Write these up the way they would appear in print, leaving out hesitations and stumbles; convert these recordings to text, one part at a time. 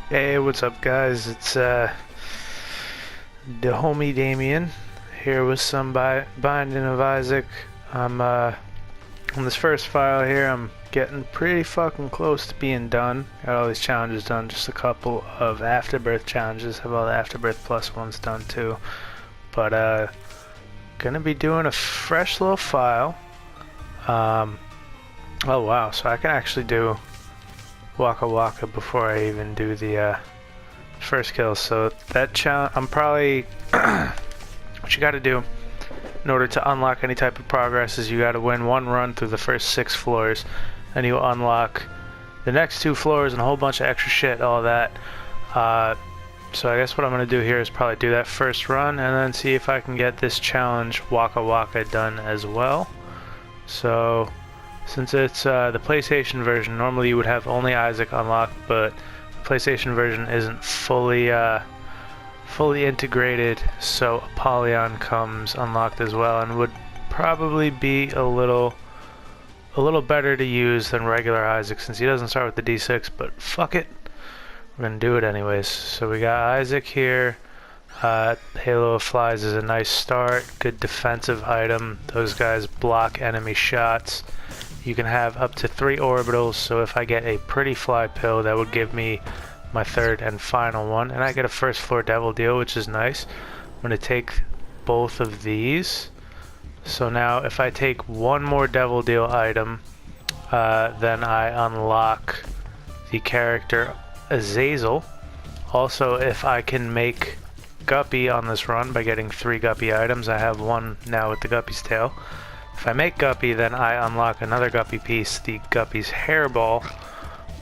Hey, what's up, guys? It's the homie Damien here with some Binding of Isaac. I'm on this first file here. I'm getting pretty fucking close to being done. Got all these challenges done. Just a couple of Afterbirth challenges. Have all the Afterbirth plus ones done too. But gonna be doing a fresh little file. Oh wow! So I can actually do Waka Waka before I even do the first kill. So that challenge, I'm probably what you got to do in order to unlock any type of progress is you got to win one run through the first 6 floors, and you unlock the next 2 floors and a whole bunch of extra shit, all that. So I guess what I'm gonna do here is probably do that first run and then see if I can get this challenge Waka Waka done as well. So since it's the PlayStation version, normally you would have only Isaac unlocked, but the PlayStation version isn't fully integrated, so Apollyon comes unlocked as well, and would probably be a little better to use than regular Isaac since he doesn't start with the D6. But fuck it, we're gonna do it anyways. So we got Isaac here. Halo of Flies is a nice start, good defensive item. Those guys block enemy shots. You can have up to 3 orbitals, so if I get a pretty fly pill, that would give me my 3rd and final one. And I get a first floor devil deal, which is nice. I'm going to take both of these. So now if I take one more devil deal item, then I unlock the character Azazel. Also, if I can make Guppy on this run by getting 3 Guppy items, I have one now with the Guppy's tail. If I make Guppy, then I unlock another Guppy piece, the Guppy's hairball,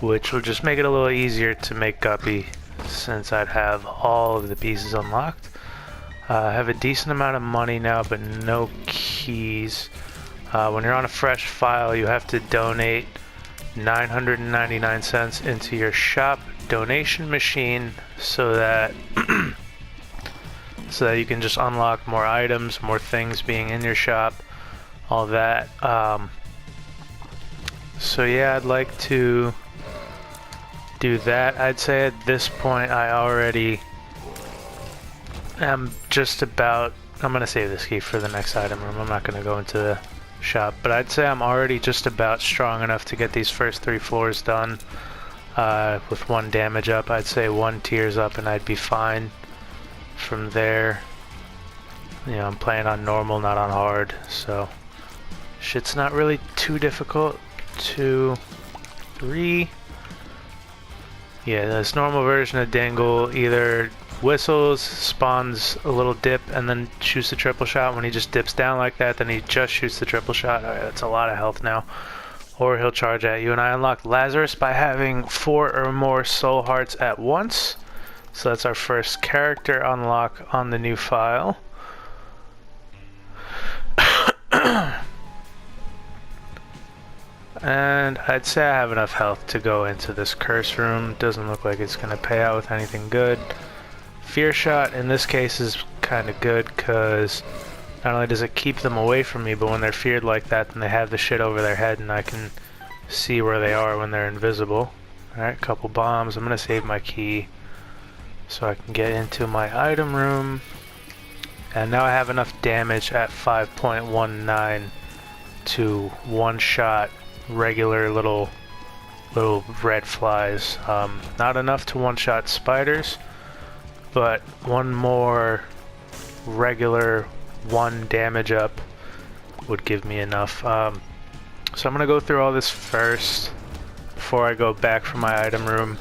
which will just make it a little easier to make Guppy since I'd have all of the pieces unlocked. I have a decent amount of money now, but no keys. When you're on a fresh file, you have to donate 999 cents into your shop donation machine so that you can just unlock more items, more things being in your shop, all that. So yeah, I'd like to do that. I'd say at this point I already am just about, I'm gonna save this key for the next item room. I'm not gonna go into the shop, but I'd say I'm already just about strong enough to get these first 3 floors done with 1 damage up. I'd say 1 tears up and I'd be fine. From there, you know, I'm playing on normal, not on hard, so shit's not really too difficult. 2, 3. Yeah, this normal version of Dingle either whistles, spawns a little dip, and then shoots the triple shot. When he just dips down like that, then he just shoots the triple shot. Alright, that's a lot of health now. Or he'll charge at you. And I unlocked Lazarus by having 4 or more soul hearts at once. So that's our first character unlock on the new file. And I'd say I have enough health to go into this curse room. Doesn't look like it's going to pay out with anything good. Fear shot in this case is kind of good because not only does it keep them away from me, but when they're feared like that, then they have the shit over their head and I can see where they are when they're invisible. Alright, couple bombs. I'm going to save my key so I can get into my item room. And now I have enough damage at 5.19 to one-shot regular little red flies. Not enough to one-shot spiders, but one more regular 1 damage up would give me enough. So I'm gonna go through all this first before I go back from my item room.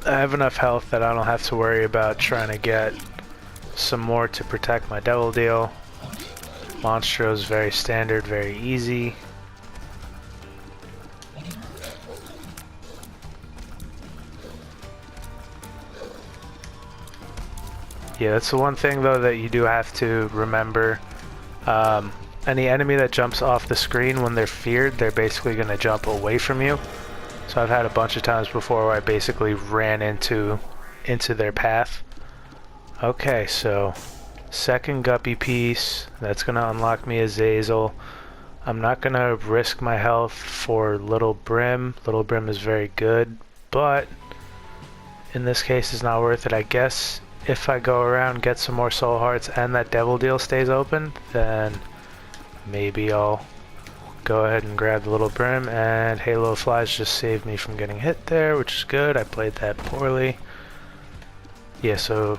I have enough health that I don't have to worry about trying to get some more to protect my devil deal. Monstro's very standard, very easy. Yeah, that's the one thing though that you do have to remember. Any enemy that jumps off the screen when they're feared, they're basically going to jump away from you. So I've had a bunch of times before where I basically ran into their path. Okay, so second Guppy piece, that's going to unlock me Azazel. I'm not going to risk my health for Little Brim. Little Brim is very good, but in this case is not worth it. I guess if I go around, get some more soul hearts, and that devil deal stays open, then maybe I'll go ahead and grab the little brim, and Halo Flies just saved me from getting hit there, which is good. I played that poorly. Yeah, so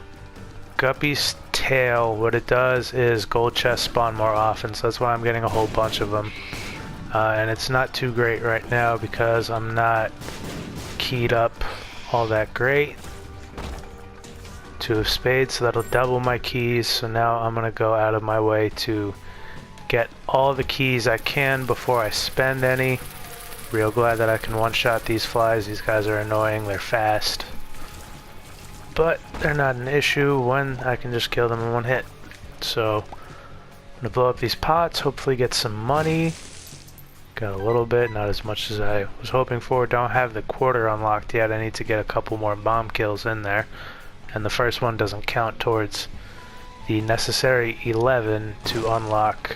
Guppy's tail, what it does is gold chests spawn more often, so that's why I'm getting a whole bunch of them. And it's not too great right now because I'm not keyed up all that great. 2 of spades, so that'll double my keys, so now I'm gonna go out of my way to get all the keys I can before I spend any. Real glad that I can one-shot these flies. These guys are annoying, they're fast, but they're not an issue when I can just kill them in one hit. So I'm gonna blow up these pots, hopefully get some money. Got a little bit, not as much as I was hoping for. Don't have the quarter unlocked yet. I need to get a couple more bomb kills in there, and the first one doesn't count towards the necessary 11 to unlock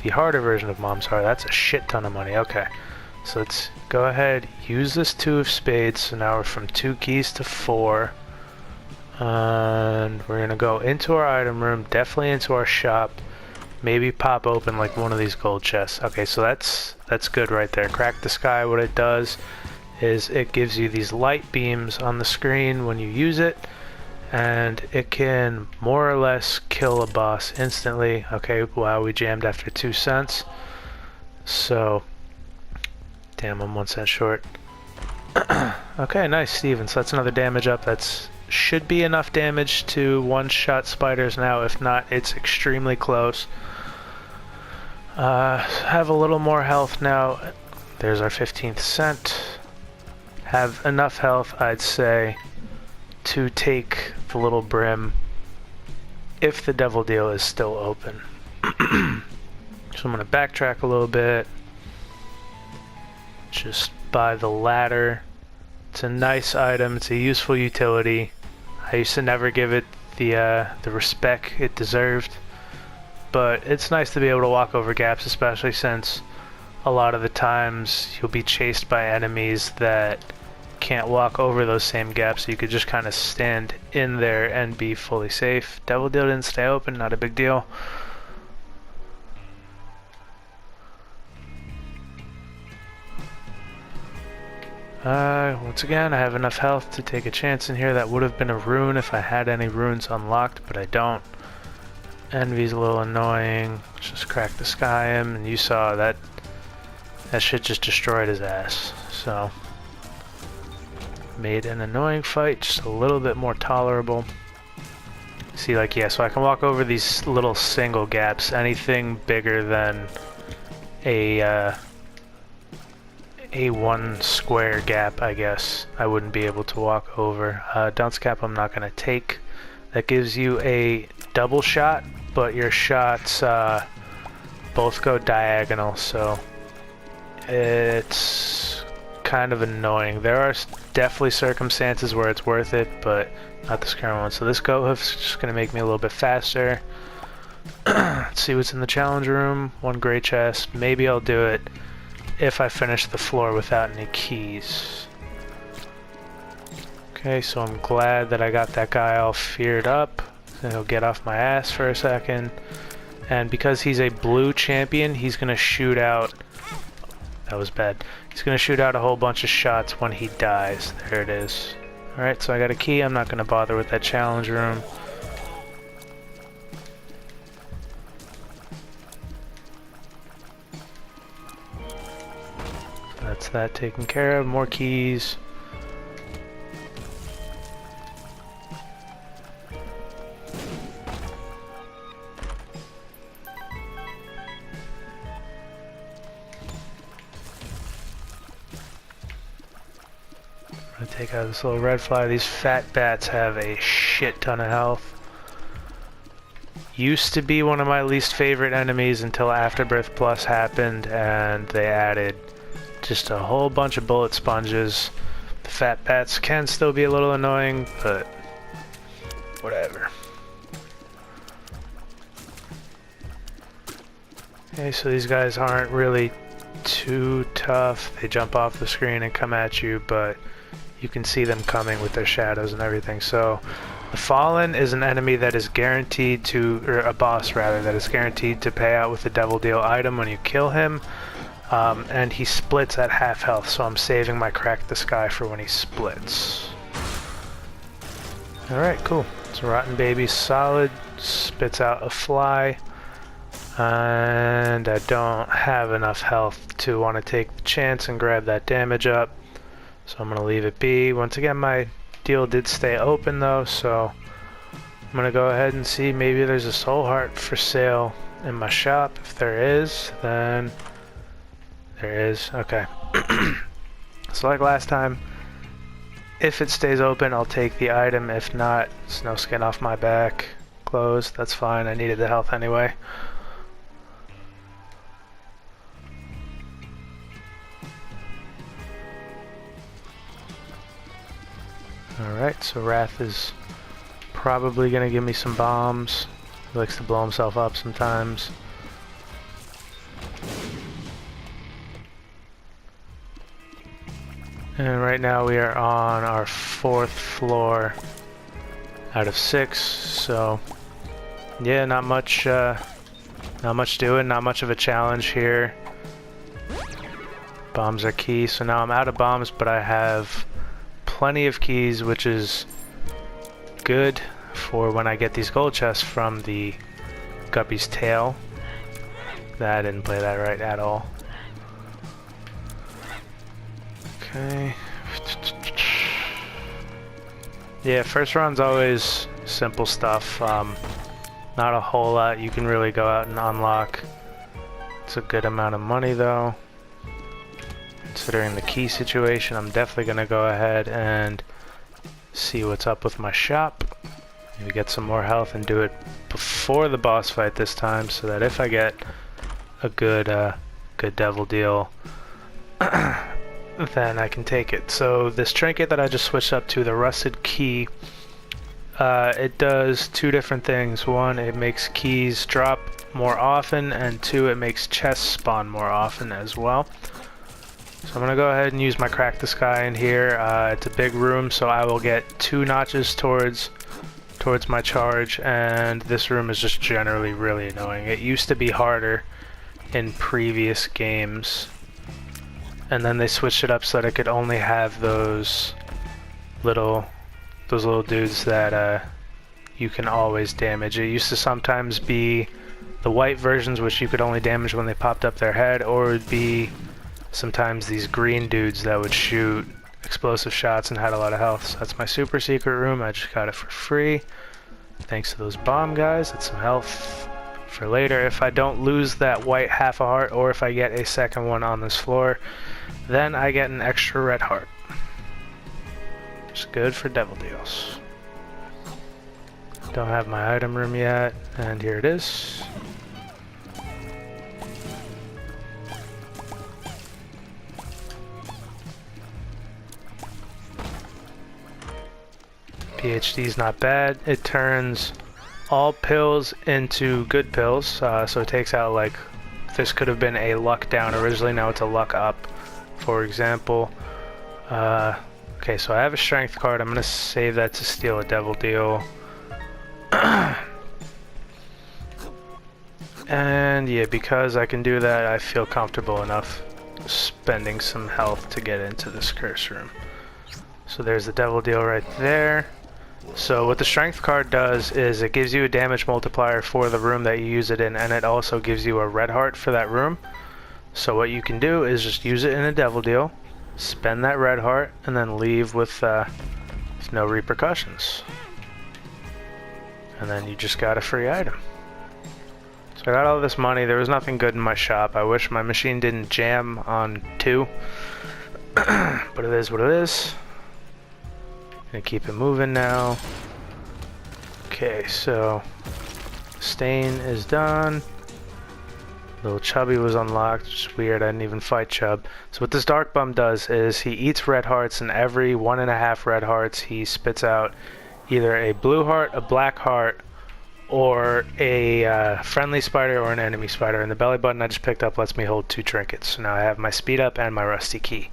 the harder version of Mom's Heart. That's a shit ton of money. Okay, so let's go ahead, use this 2 of spades, so now we're from 2 keys to 4. And we're gonna go into our item room, definitely into our shop, maybe pop open like one of these gold chests. Okay, so that's good right there. Crack the Sky, what it does is it gives you these light beams on the screen when you use it, and it can more or less kill a boss instantly. Okay, wow, we jammed after 2 cents. So, damn, I'm 1 cent short. Okay, nice, Steven. So that's another damage up. That's should be enough damage to one-shot spiders now. If not, it's extremely close. Have a little more health now. There's our 15th cent. Have enough health, I'd say, to take the little brim if the devil deal is still open. So I'm going to backtrack a little bit. Just buy the ladder. It's a nice item. It's a useful utility. I used to never give it the respect it deserved, but it's nice to be able to walk over gaps, especially since a lot of the times you'll be chased by enemies that can't walk over those same gaps, so you could just kind of stand in there and be fully safe. Devil deal didn't stay open, not a big deal. Once again, I have enough health to take a chance in here. That would have been a rune if I had any runes unlocked, but I don't. Envy's a little annoying. Just crack the sky him, and you saw that shit just destroyed his ass. So, made an annoying fight just a little bit more tolerable. See, like, yeah, so I can walk over these little single gaps. Anything bigger than a one square gap, I guess, I wouldn't be able to walk over. Dunce Cap I'm not going to take. That gives you a double shot, but your shots both go diagonal, so it's kind of annoying. There are definitely circumstances where it's worth it, but not this current one. So this goat hoof's just going to make me a little bit faster. Let's see what's in the challenge room. 1 gray chest. Maybe I'll do it if I finish the floor without any keys. Okay, so I'm glad that I got that guy all feared up. So he'll get off my ass for a second. And because he's a blue champion, he's going to shoot out... That was bad. He's going to shoot out a whole bunch of shots when he dies. There it is. Alright, so I got a key. I'm not going to bother with that challenge room. That's that taken care of. More keys. I'm gonna take out this little red fly. These fat bats have a shit ton of health. Used to be one of my least favorite enemies until Afterbirth Plus happened and they added just a whole bunch of bullet sponges. The fat bats can still be a little annoying, but whatever. Okay, so these guys aren't really too tough. They jump off the screen and come at you, but you can see them coming with their shadows and everything. So the Fallen is an enemy that is guaranteed to, or a boss rather, that is guaranteed to pay out with the Devil Deal item when you kill him. And he splits at half health, so I'm saving my Crack the Sky for when he splits. Alright, cool. So Rotten Baby's solid, spits out a fly, and I don't have enough health to want to take the chance and grab that damage up, so I'm going to leave it be. Once again, my deal did stay open though, so I'm going to go ahead and see maybe there's a soul heart for sale in my shop. If there is, then there is. Okay. So like last time, if it stays open, I'll take the item. If not, it's no skin off my back. Closed, that's fine. I needed the health anyway. Alright, so Wrath is probably going to give me some bombs. He likes to blow himself up sometimes. And right now we are on our 4th floor out of 6, so yeah, not much doing, not much of a challenge here. Bombs are key, so now I'm out of bombs, but I have plenty of keys, which is good for when I get these gold chests from the Guppy's tail. I didn't play that right at all. Okay. Yeah, first round's always simple stuff. Not a whole lot you can really go out and unlock. It's a good amount of money though. Considering the key situation, I'm definitely going to go ahead and see what's up with my shop. Maybe get some more health and do it before the boss fight this time, so that if I get a good devil deal, then I can take it. So this trinket that I just switched up to, the rusted key, it does 2 different things. 1, it makes keys drop more often, and 2, it makes chests spawn more often as well. So I'm gonna go ahead and use my Crack the Sky in here. It's a big room, so I will get 2 notches towards my charge, and this room is just generally really annoying. It used to be harder in previous games, and then they switched it up so that it could only have those little dudes that you can always damage. It used to sometimes be the white versions, which you could only damage when they popped up their head, or it would be sometimes these green dudes that would shoot explosive shots and had a lot of health. So that's my super secret room. I just got it for free thanks to those bomb guys. That's some health for later. If I don't lose that white half a heart, or if I get a second one on this floor, then I get an extra red heart. It's good for devil deals. Don't have my item room yet, and here it is. PhD's not bad. It turns all pills into good pills, so it takes out, like, this could have been a luck down originally, now it's a luck up, for example. Okay, so I have a strength card. I'm going to save that to steal a devil deal. And yeah, because I can do that, I feel comfortable enough spending some health to get into this curse room. So there's the devil deal right there. So what the strength card does is it gives you a damage multiplier for the room that you use it in, and it also gives you a red heart for that room. So what you can do is just use it in a devil deal, spend that red heart, and then leave with no repercussions. And then you just got a free item. So I got all this money. There was nothing good in my shop. I wish my machine didn't jam on 2. But it is what it is. Gonna keep it moving now. Okay, so stain is done. Little Chubby was unlocked, which is weird. I didn't even fight Chub. So what this Dark Bum does is he eats red hearts, and every 1.5 red hearts he spits out either a blue heart, a black heart, or a friendly spider or an enemy spider. And the belly button I just picked up lets me hold 2 trinkets. So now I have my speed up and my rusty key.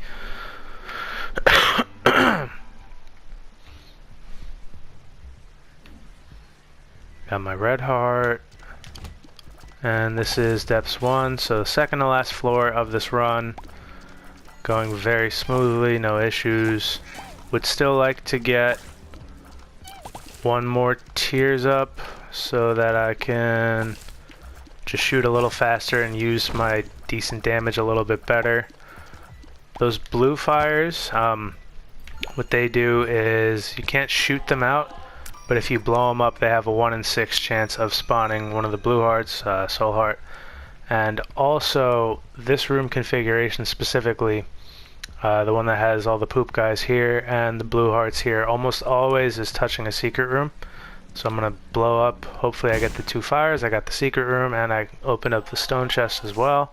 Got my red heart. And this is depths 1, so the second to last floor of this run. Going very smoothly, no issues. Would still like to get one more tears up so that I can just shoot a little faster and use my decent damage a little bit better. Those blue fires, what they do is you can't shoot them out, but if you blow them up, they have a 1 in 6 chance of spawning one of the blue hearts, soul heart. And also, this room configuration specifically, the one that has all the poop guys here and the blue hearts here, almost always is touching a secret room. So I'm going to blow up. Hopefully I get the 2 fires. I got the secret room, and I opened up the stone chest as well.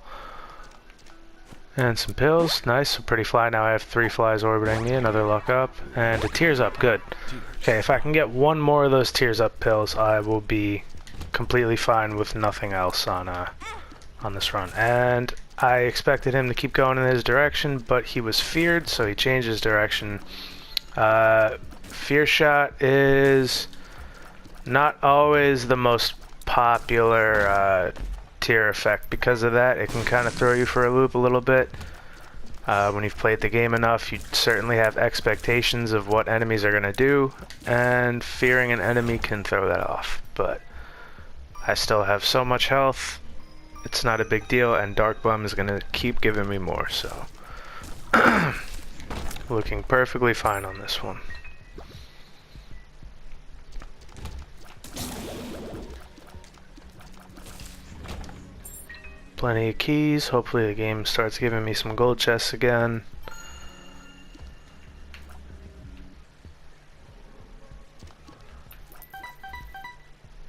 And some pills. Nice. So pretty fly. Now I have 3 flies orbiting me. Another luck up. And a tears up. Good. Okay, if I can get one more of those tears up pills, I will be completely fine with nothing else on this run. And I expected him to keep going in his direction, but he was feared, so he changed his direction. Fear shot is not always the most popular tier effect. Because of that, it can kind of throw you for a loop a little bit. When you've played the game enough, you certainly have expectations of what enemies are going to do, and fearing an enemy can throw that off. But I still have so much health, it's not a big deal, and Dark Bum is going to keep giving me more, so looking perfectly fine on this one. Plenty of keys. Hopefully the game starts giving me some gold chests again.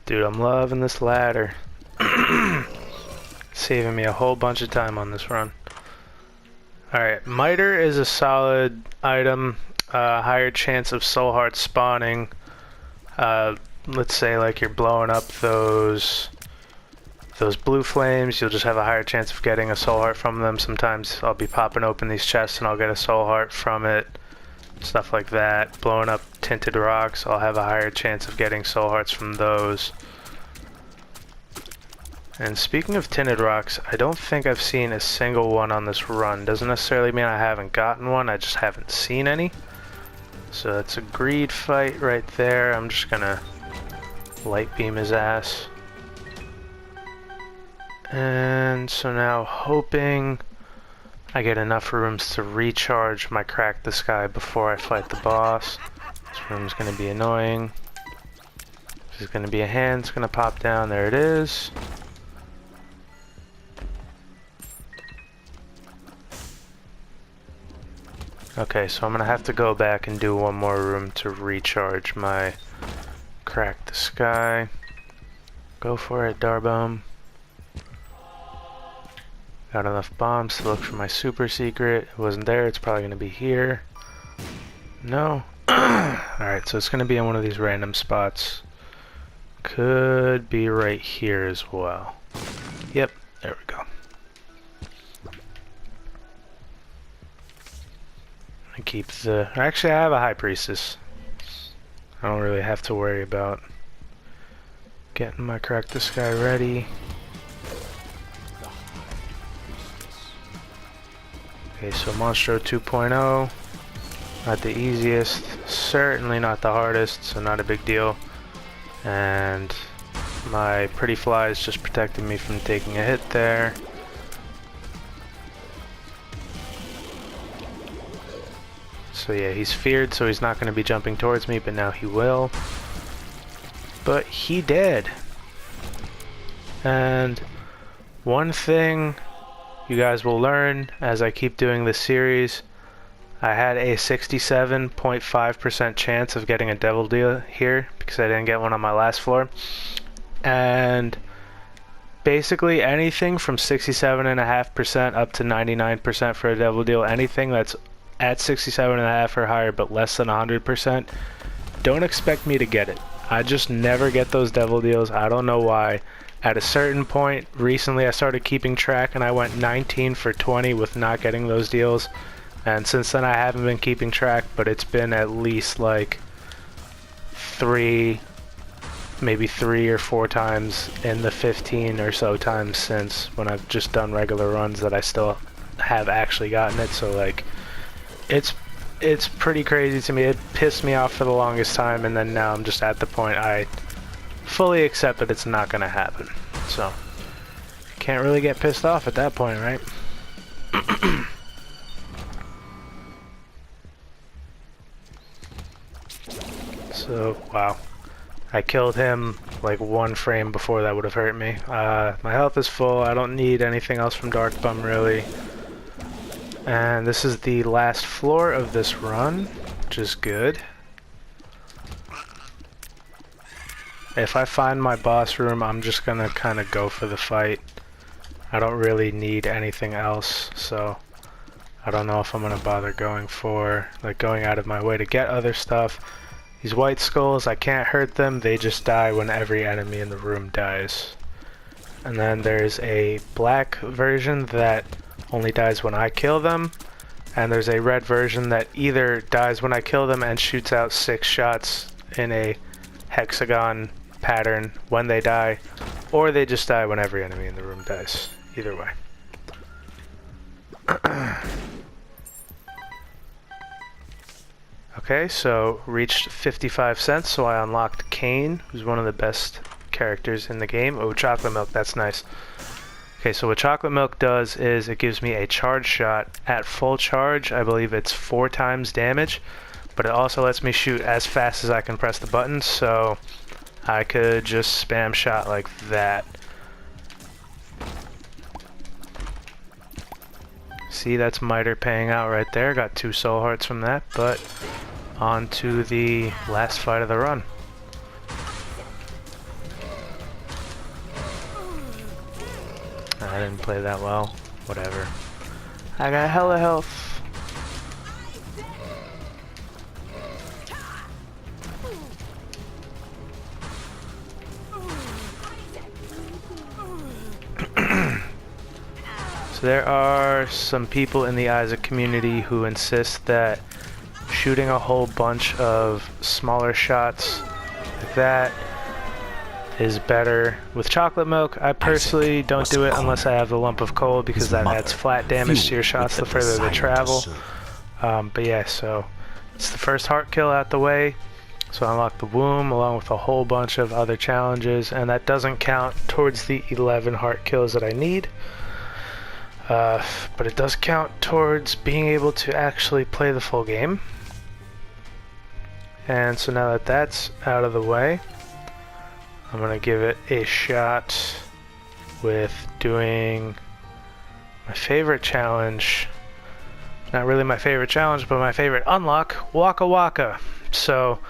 Dude, I'm loving this ladder. Saving me a whole bunch of time on this run. Alright, Miter is a solid item. Higher chance of soul hearts spawning. Let's say like you're blowing up those blue flames, you'll just have a higher chance of getting a soul heart from them. Sometimes I'll be popping open these chests and I'll get a soul heart from it. Stuff like that. Blowing up tinted rocks, I'll have a higher chance of getting soul hearts from those. And speaking of tinted rocks, I don't think I've seen a single one on this run. Doesn't necessarily mean I haven't gotten one, I just haven't seen any. So that's a greed fight right there. I'm just gonna light beam his ass. And so now hoping I get enough rooms to recharge my Crack the Sky before I fight the boss. This room's gonna be annoying. There's gonna be a hand, it's gonna pop down, there it is. Okay, so I'm gonna have to go back and do one more room to recharge my Crack the Sky. Go for it, Darbum. Got enough bombs to look for my super secret. It wasn't there, it's probably gonna be here. No. Alright, so it's gonna be in one of these random spots. Could be right here as well. Yep, there we go. I keep the... Actually, I have a High Priestess. I don't really have to worry about getting my Crack the Sky ready. Okay, so Monstro 2.0. Not the easiest, certainly not the hardest, so not a big deal. And my Pretty Fly is just protecting me from taking a hit there. So yeah, he's feared, so he's not going to be jumping towards me, but now he will. But he did. And one thing you guys will learn as I keep doing this series, I had a 67.5% chance of getting a devil deal here because I didn't get one on my last floor. And basically anything from 67.5% up to 99% for a devil deal, anything that's at 67.5 or higher but less than 100%, don't expect me to get it. I just never get those devil deals. I don't know why. At a certain point recently I started keeping track and I went 19 for 20 with not getting those deals, and since then I haven't been keeping track, but it's been at least like 3 maybe 3 or 4 times in the 15 or so times since when I've just done regular runs that I still have actually gotten it. So like it's pretty crazy to me. It pissed me off for the longest time, and then now I'm just at the point I fully accept that it's not gonna happen. So can't really get pissed off at that point, right? So wow, I killed him like 1 frame before that would have hurt me. My health is full. I don't need anything else from Dark Bum really. And this is the last floor of this run, which is good. If I find my boss room, I'm just gonna kind of go for the fight. I don't really need anything else, so I don't know if I'm gonna bother going out of my way to get other stuff. These white skulls, I can't hurt them, they just die when every enemy in the room dies. And then there's a black version that only dies when I kill them, and there's a red version that either dies when I kill them and shoots out 6 shots in a hexagon pattern when they die, or they just die when every enemy in the room dies. Either way. Okay, so reached 55 cents, so I unlocked Kane, who's one of the best characters in the game. Oh, chocolate milk, that's nice. Okay, so what chocolate milk does is it gives me a charge shot. At full charge, I believe it's 4 times damage, but it also lets me shoot as fast as I can press the buttons, so I could just spam shot like that. See, that's Miter paying out right there. Got 2 soul hearts from that, but on to the last fight of the run. I didn't play that well. Whatever. I got hella health. So there are some people in the Isaac community who insist that shooting a whole bunch of smaller shots like that is better with chocolate milk. I personally don't do it unless I have the lump of coal, because that adds flat damage to your shots the further they travel. But yeah, so it's the first heart kill out the way. So I unlocked the womb along with a whole bunch of other challenges, and that doesn't count towards the 11 heart kills that I need. But it does count towards being able to actually play the full game. And so now that that's out of the way, I'm gonna give it a shot with doing my favorite challenge. Not really my favorite challenge, but my favorite unlock, Waka Waka. So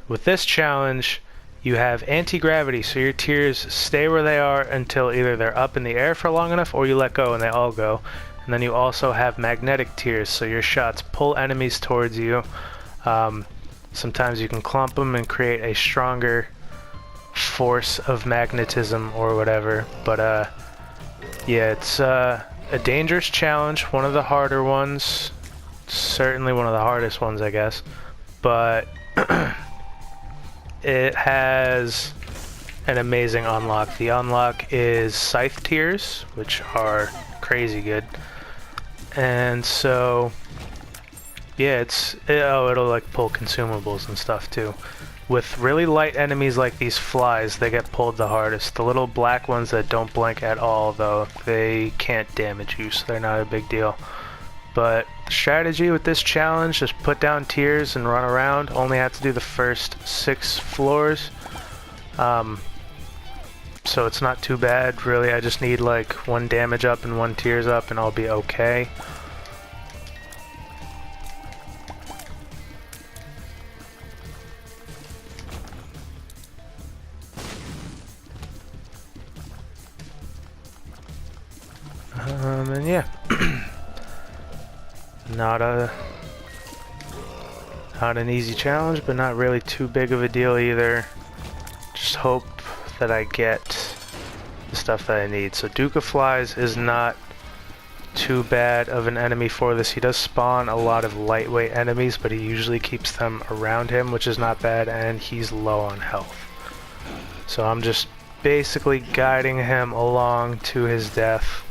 with this challenge, you have anti-gravity, so your tears stay where they are until either they're up in the air for long enough or you let go and they all go. And then you also have magnetic tears, so your shots pull enemies towards you. Sometimes you can clump them and create a stronger force of magnetism or whatever. But yeah, it's a dangerous challenge, one of the harder ones. Certainly one of the hardest ones, I guess. But it has an amazing unlock. The unlock is Scythe Tears, which are crazy good. And so yeah, it'll like pull consumables and stuff too. With really light enemies like these flies, they get pulled the hardest. The little black ones that don't blink at all, though, they can't damage you, so they're not a big deal. But the strategy with this challenge, just put down tears and run around. Only have to do the first 6 floors. So it's not too bad, really. I just need like 1 damage up and 1 tears up and I'll be okay. And yeah, not an easy challenge, but not really too big of a deal either. Just hope that I get the stuff that I need. So Duke of Flies is not too bad of an enemy for this. He does spawn a lot of lightweight enemies, but he usually keeps them around him, which is not bad, and he's low on health. So I'm just basically guiding him along to his death.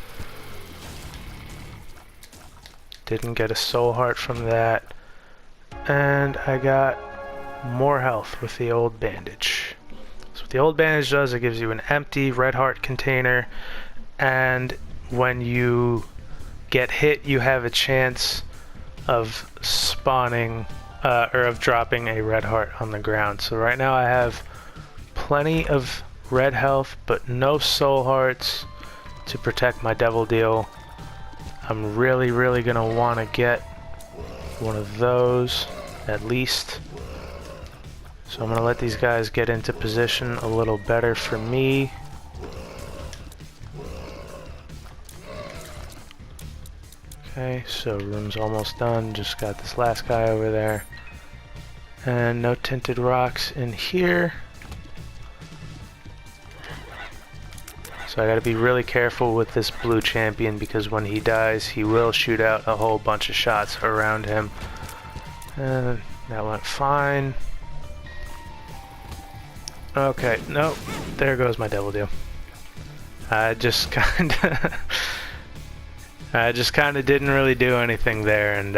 Didn't get a soul heart from that. And I got more health with the old bandage. So what the old bandage does, it gives you an empty red heart container, and when you get hit, you have a chance of spawning or of dropping a red heart on the ground. So right now I have plenty of red health, but no soul hearts to protect my devil deal. I'm really gonna want to get one of those at least. So I'm gonna let these guys get into position a little better for me. Okay, so room's almost done. Just got this last guy over there. And no tinted rocks in here. So I gotta be really careful with this blue champion, because when he dies, he will shoot out a whole bunch of shots around him. And that went fine. Okay, nope. There goes my devil deal. I just kinda didn't really do anything there, and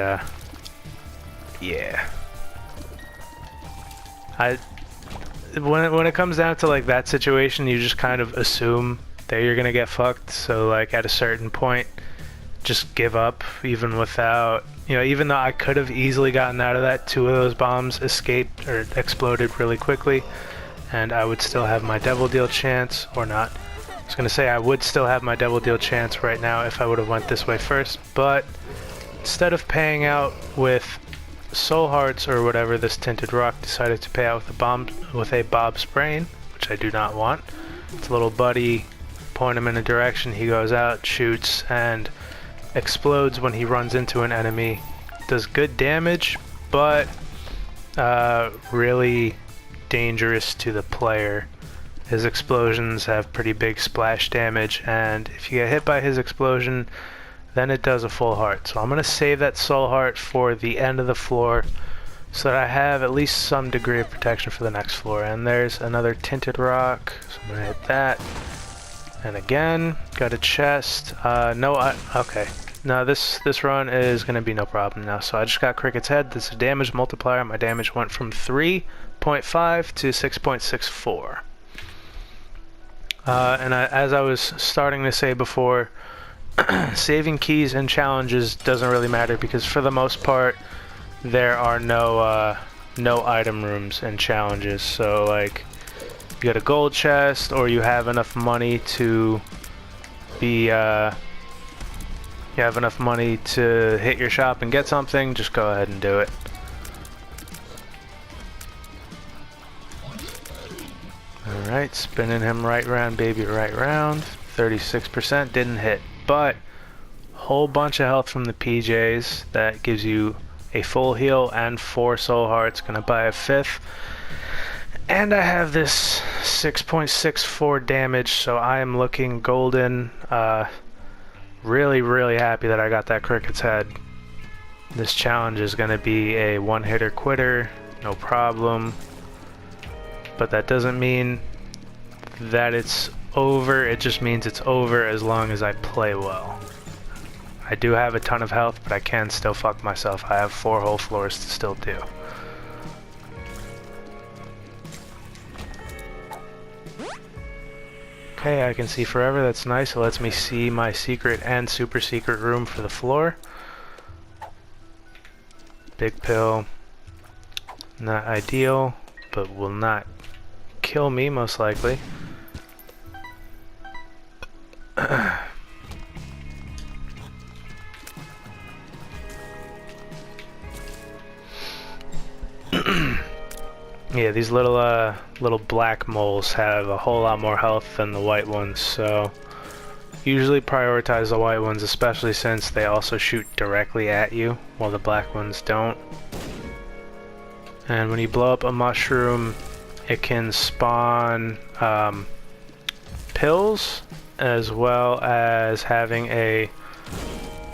yeah. When it comes down to like that situation, you just kind of assume that you're gonna get fucked. So like at a certain point, just give up, even without, you know, even though I could have easily gotten out of that. 2 of those bombs escaped or exploded really quickly, and I would still have my devil deal chance, or not. I was gonna say I would still have my devil deal chance right now if I would have went this way first, but instead of paying out with soul hearts or whatever, this tinted rock decided to pay out with a Bob's brain, which I do not want. It's a little buddy. Point him in a direction, he goes out, shoots, and explodes when he runs into an enemy. Does good damage, but really dangerous to the player. His explosions have pretty big splash damage, and if you get hit by his explosion, then it does a full heart. So I'm going to save that soul heart for the end of the floor, so that I have at least some degree of protection for the next floor. And there's another tinted rock, so I'm going to hit that. And again, got a chest. Okay. No, this run is going to be no problem now. So I just got Cricket's Head. This is a damage multiplier. My damage went from 3.5 to 6.64. And as I was starting to say before, saving keys and challenges doesn't really matter, because for the most part, there are no item rooms and challenges. So like, you get a gold chest, or you have enough money to be you have enough money to hit your shop and get something, just go ahead and do it. Alright, spinning him right round, baby, right round. 36% didn't hit, but whole bunch of health from the PJs. That gives you a full heal and 4 soul hearts. Gonna buy a 5th. And I have this 6.64 damage, so I am looking golden. Really happy that I got that Cricket's Head. This challenge is going to be a one-hitter quitter, no problem. But that doesn't mean that it's over, it just means it's over as long as I play well. I do have a ton of health, but I can still fuck myself. I have 4 whole floors to still do. Okay, I can see forever, that's nice. It lets me see my secret and super secret room for the floor. Big pill. Not ideal, but will not kill me, most likely. Yeah, these little black moles have a whole lot more health than the white ones, so usually prioritize the white ones, especially since they also shoot directly at you, while the black ones don't. And when you blow up a mushroom, it can spawn pills, as well as having a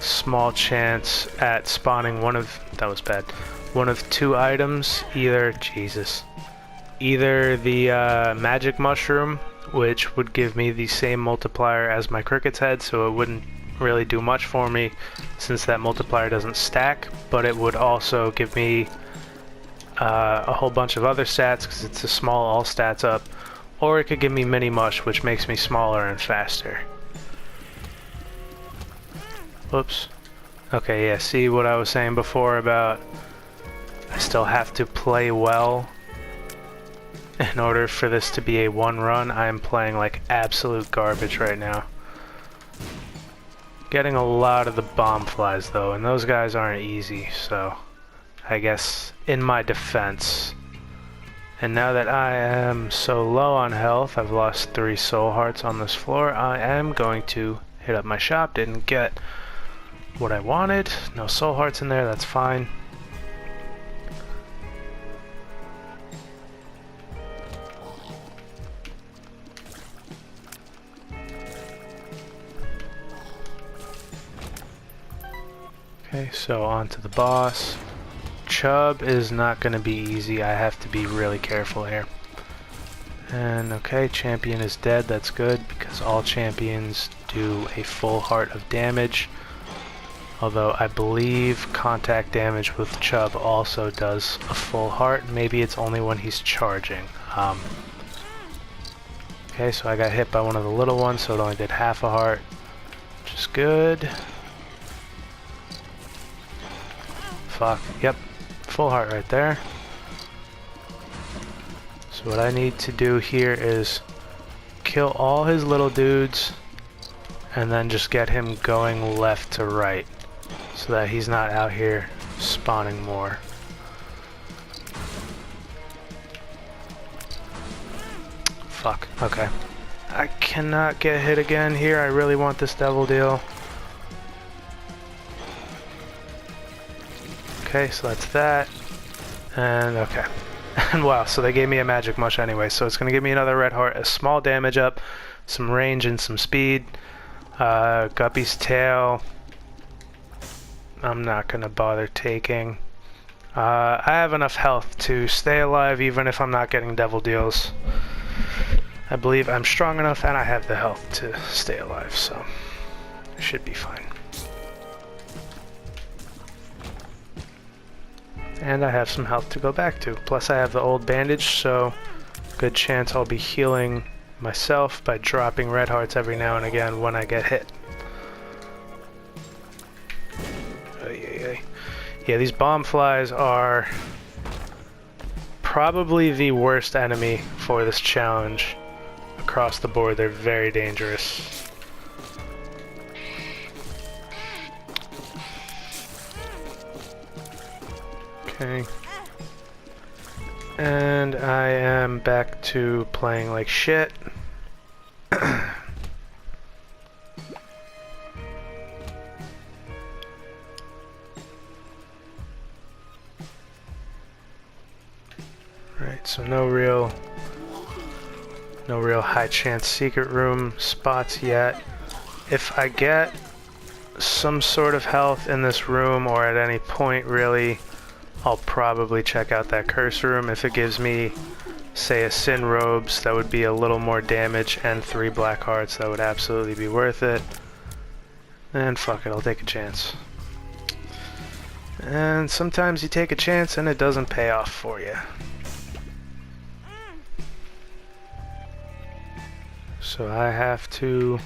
small chance at spawning one of 2 items, either either the magic mushroom, which would give me the same multiplier as my cricket's head, so it wouldn't really do much for me since that multiplier doesn't stack, but it would also give me a whole bunch of other stats because it's a small all stats up, or it could give me mini mush, which makes me smaller and faster. Whoops. Okay, yeah, see what I was saying before about I still have to play well in order for this to be a one run. I am playing like absolute garbage right now. Getting a lot of the bomb flies though, and those guys aren't easy, so I guess in my defense. And now that I am so low on health, I've lost 3 soul hearts on this floor, I am going to hit up my shop. Didn't get what I wanted. No soul hearts in there, that's fine. Okay, so on to the boss. Chub is not going to be easy. I have to be really careful here. And okay, champion is dead. That's good because all champions do a full heart of damage. Although I believe contact damage with Chub also does a full heart. Maybe it's only when he's charging. Okay, so I got hit by one of the little ones, so it only did half a heart, which is good. Fuck, yep, full heart right there. So what I need to do here is kill all his little dudes and then just get him going left to right so that he's not out here spawning more. Fuck, okay. I cannot get hit again here. I really want this devil deal. Okay, so that's that. And okay. And wow, so they gave me a magic mush anyway, so it's gonna give me another red heart, a small damage up, some range and some speed. Guppy's tail, I'm not gonna bother taking. I have enough health to stay alive even if I'm not getting devil deals. I believe I'm strong enough and I have the health to stay alive, so I should be fine. And I have some health to go back to. Plus I have the old bandage, so good chance I'll be healing myself by dropping red hearts every now and again when I get hit. Yeah, these bomb flies are probably the worst enemy for this challenge. Across the board, they're very dangerous. Okay. And I am back to playing like shit. Right, so no real high chance secret room spots yet. If I get some sort of health in this room or at any point really, I'll probably check out that curse room. If it gives me, say, a Sin Robes, that would be a little more damage, and 3 black hearts, that would absolutely be worth it. And fuck it, I'll take a chance. And sometimes you take a chance and it doesn't pay off for you. So I have to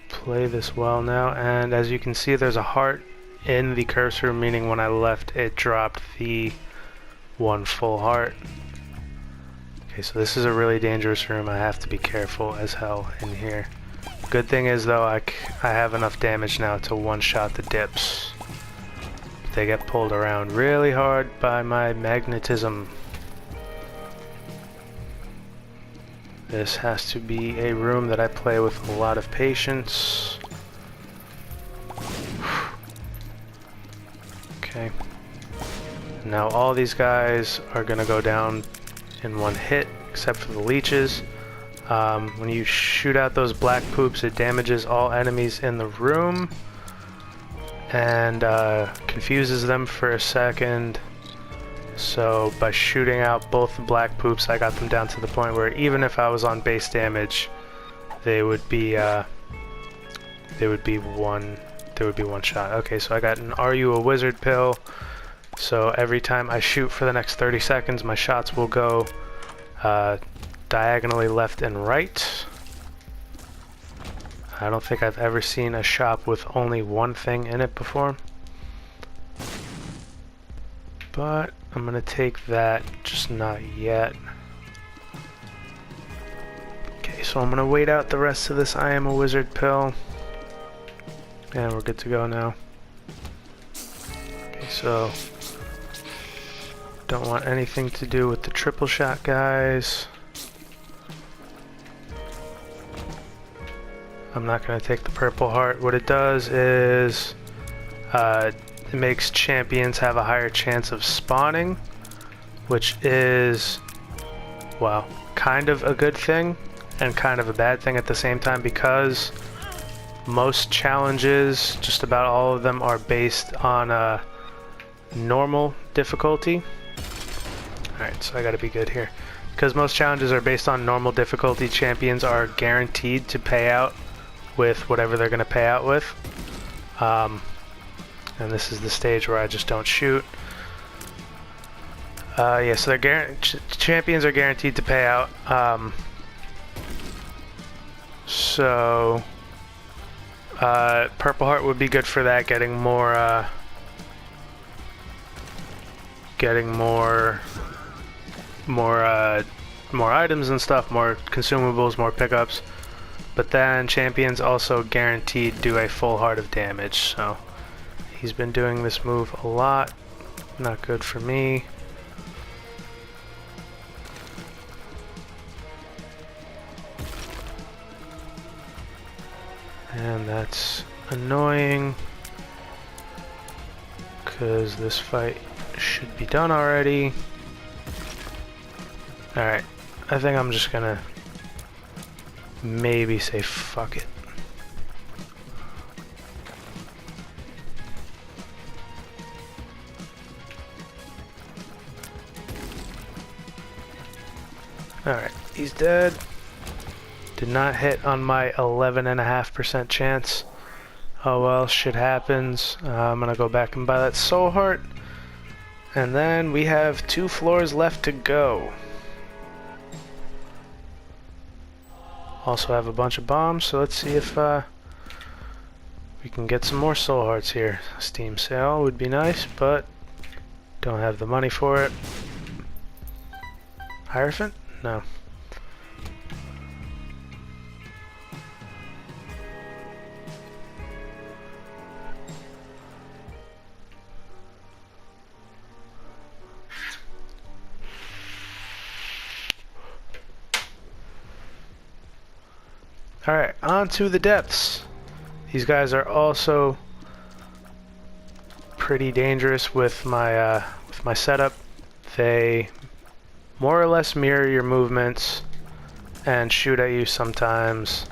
play this well now, and as you can see there's a heart in the curse room, meaning when I left it dropped the 1 full heart. Okay, so this is a really dangerous room. I have to be careful as hell in here. Good thing is though I have enough damage now to one-shot the dips. They get pulled around really hard by my magnetism. This has to be a room that I play with a lot of patience. Okay. Now all these guys are gonna go down in 1 hit, except for the leeches. When you shoot out those black poops, it damages all enemies in the room and confuses them for a second, So by shooting out both the black poops, I got them down to the point where even if I was on base damage, they would be one shot. Okay, so I got an Are You a Wizard pill. So every time I shoot for the next 30 seconds, my shots will go diagonally left and right. I don't think I've ever seen a shop with only one thing in it before. But I'm gonna take that, just not yet. Okay, so I'm gonna wait out the rest of this I Am a Wizard pill. And we're good to go now. Okay, so don't want anything to do with the triple shot guys. I'm not going to take the purple heart. What it does is it makes champions have a higher chance of spawning, which is, well, kind of a good thing and kind of a bad thing at the same time, because most challenges, just about all of them, are based on a normal difficulty. Alright, so I gotta be good here. Because most challenges are based on normal difficulty, champions are guaranteed to pay out with whatever they're gonna pay out with. And this is the stage where I just don't shoot. Yeah, so champions are guaranteed to pay out. So purple heart would be good for that, getting more items and stuff, more consumables, more pickups. But then champions also guaranteed do a full heart of damage, so he's been doing this move a lot. Not good for me. And that's annoying, because this fight should be done already. Alright, I think I'm just gonna maybe say fuck it. Alright, he's dead. Did not hit on my 11.5% chance. Oh well, shit happens. I'm gonna go back and buy that soul heart. And then we have 2 floors left to go. Also have a bunch of bombs, so let's see if we can get some more soul hearts here. Steam sale would be nice, but don't have the money for it. Hierophant? No. Alright, on to the depths. These guys are also pretty dangerous with my setup. They more or less mirror your movements and shoot at you sometimes.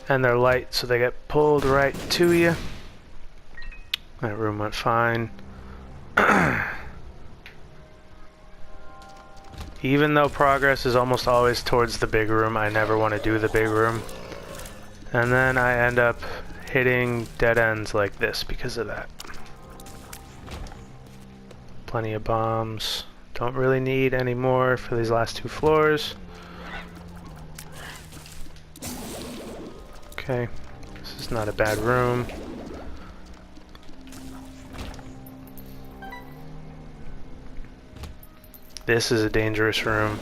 And they're light, so they get pulled right to you. That room went fine. Even though progress is almost always towards the big room, I never want to do the big room. And then I end up hitting dead ends like this because of that. Plenty of bombs. Don't really need any more for these last 2 floors. Okay, this is not a bad room. This is a dangerous room.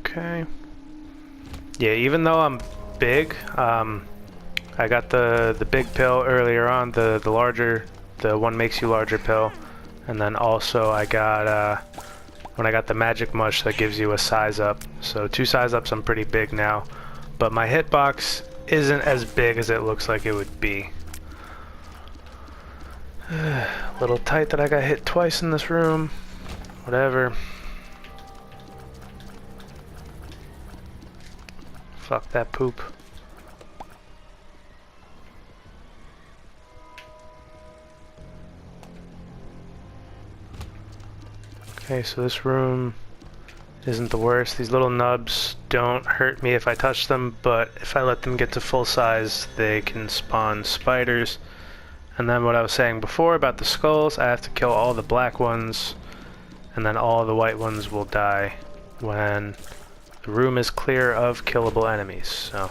Okay. Yeah, even though I'm big, I got the big pill earlier on, the one makes you larger pill, and then also I got when I got the magic mush that gives you a size up. So 2 size ups, I'm pretty big now, but my hitbox isn't as big as it looks like it would be. A little tight that I got hit twice in this room. Whatever. Fuck that poop. Okay, so this room isn't the worst. These little nubs don't hurt me if I touch them, but if I let them get to full size, they can spawn spiders. And then what I was saying before about the skulls, I have to kill all the black ones, and then all the white ones will die when the room is clear of killable enemies. So,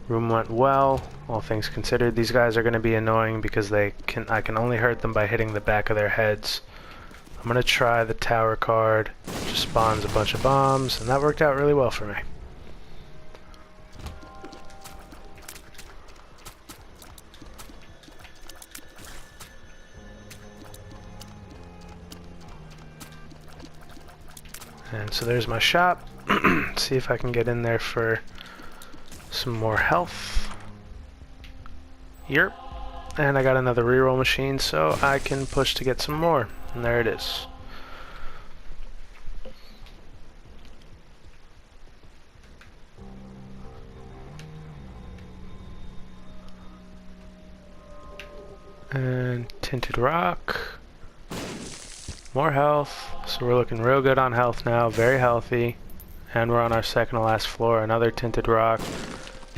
room went well, all things considered. These guys are going to be annoying because I can only hurt them by hitting the back of their heads. I'm going to try the tower card, which spawns a bunch of bombs, and that worked out really well for me. And so there's my shop. See if I can get in there for some more health. Yep. And I got another reroll machine, so I can push to get some more. And there it is. And tinted rock. More health. So we're looking real good on health now. Very healthy. And we're on our second to last floor. Another tinted rock.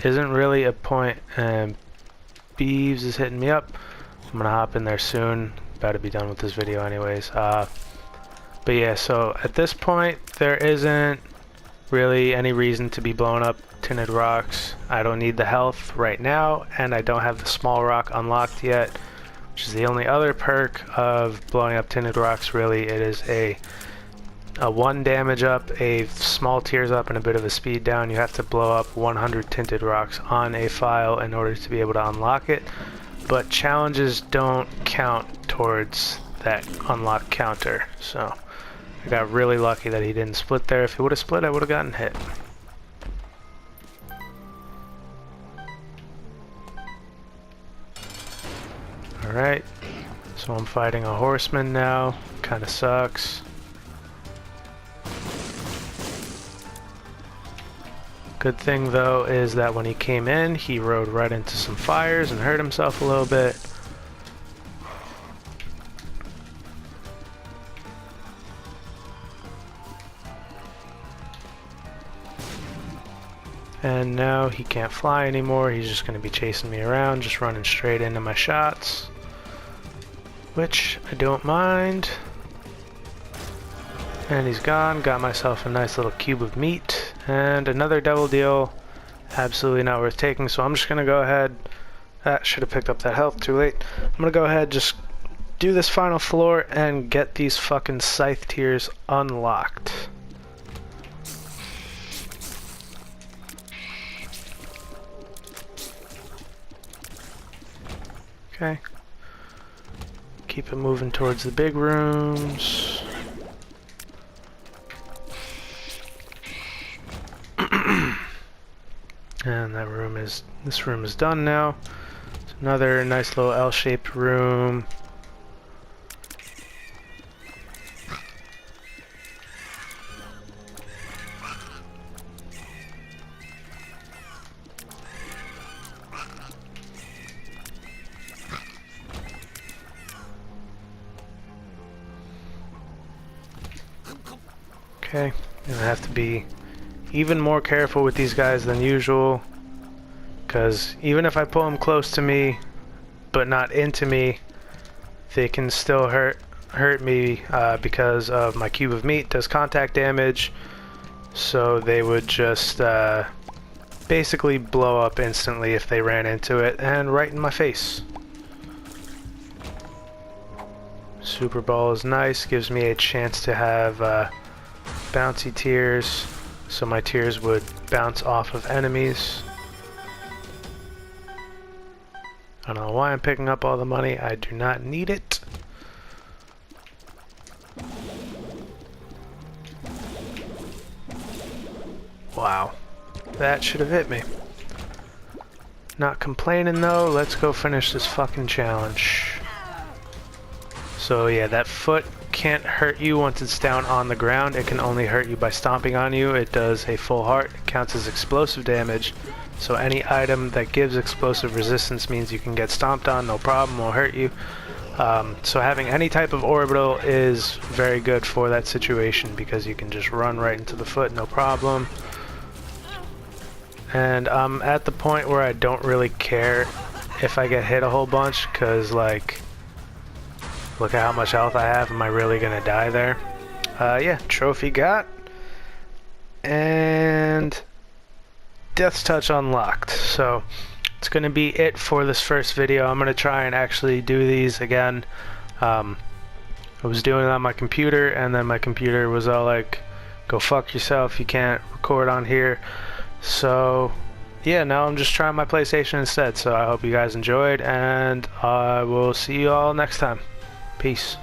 Isn't really a point. And Beeves is hitting me up. I'm gonna hop in there soon. About to be done with this video anyways. But yeah, so at this point there isn't really any reason to be blowing up tinted rocks. I don't need the health right now, and I don't have the small rock unlocked yet, which is the only other perk of blowing up tinted rocks. Really, it is a 1 damage up, a small tears up, and a bit of a speed down. You have to blow up 100 tinted rocks on a file in order to be able to unlock it, but challenges don't count towards that unlock counter. So I got really lucky that he didn't split there. If he would have split, I would have gotten hit. Alright, so I'm fighting a horseman now. Kinda sucks. Good thing though is that when he came in, he rode right into some fires and hurt himself a little bit. And now he can't fly anymore. He's just going to be chasing me around, just running straight into my shots, which I don't mind. And he's gone. Got myself a nice little cube of meat and another double deal. Absolutely not worth taking, so I'm just going to go ahead. Should have picked up that health, too late. I'm going to go ahead, just do this final floor and get these fucking scythe tiers unlocked. Okay. Keep it moving towards the big rooms. And this room is done now. It's another nice little L-shaped room. Okay, gonna have to be even more careful with these guys than usual, because even if I pull them close to me but not into me, they can still hurt me because of my cube of meat does contact damage. So they would just basically blow up instantly if they ran into it, and right in my face. Super Ball is nice, gives me a chance to have bouncy tears, so my tears would bounce off of enemies. I don't know why I'm picking up all the money. I do not need it. Wow, that should have hit me. Not complaining though. Let's go finish this fucking challenge. So yeah, that foot can't hurt you once it's down on the ground. It can only hurt you by stomping on you. It does a full heart. It counts as explosive damage. So any item that gives explosive resistance means you can get stomped on, no problem, won't hurt you. So having any type of orbital is very good for that situation because you can just run right into the foot, no problem. And I'm at the point where I don't really care if I get hit a whole bunch, because like, look at how much health I have. Am I really gonna die there? Yeah, trophy got. And Death's Touch unlocked. So it's gonna be it for this first video. I'm gonna try and actually do these again. I was doing it on my computer, and then my computer was all like, go fuck yourself, you can't record on here. So yeah, now I'm just trying my PlayStation instead. So I hope you guys enjoyed, and I will see you all next time. Peace.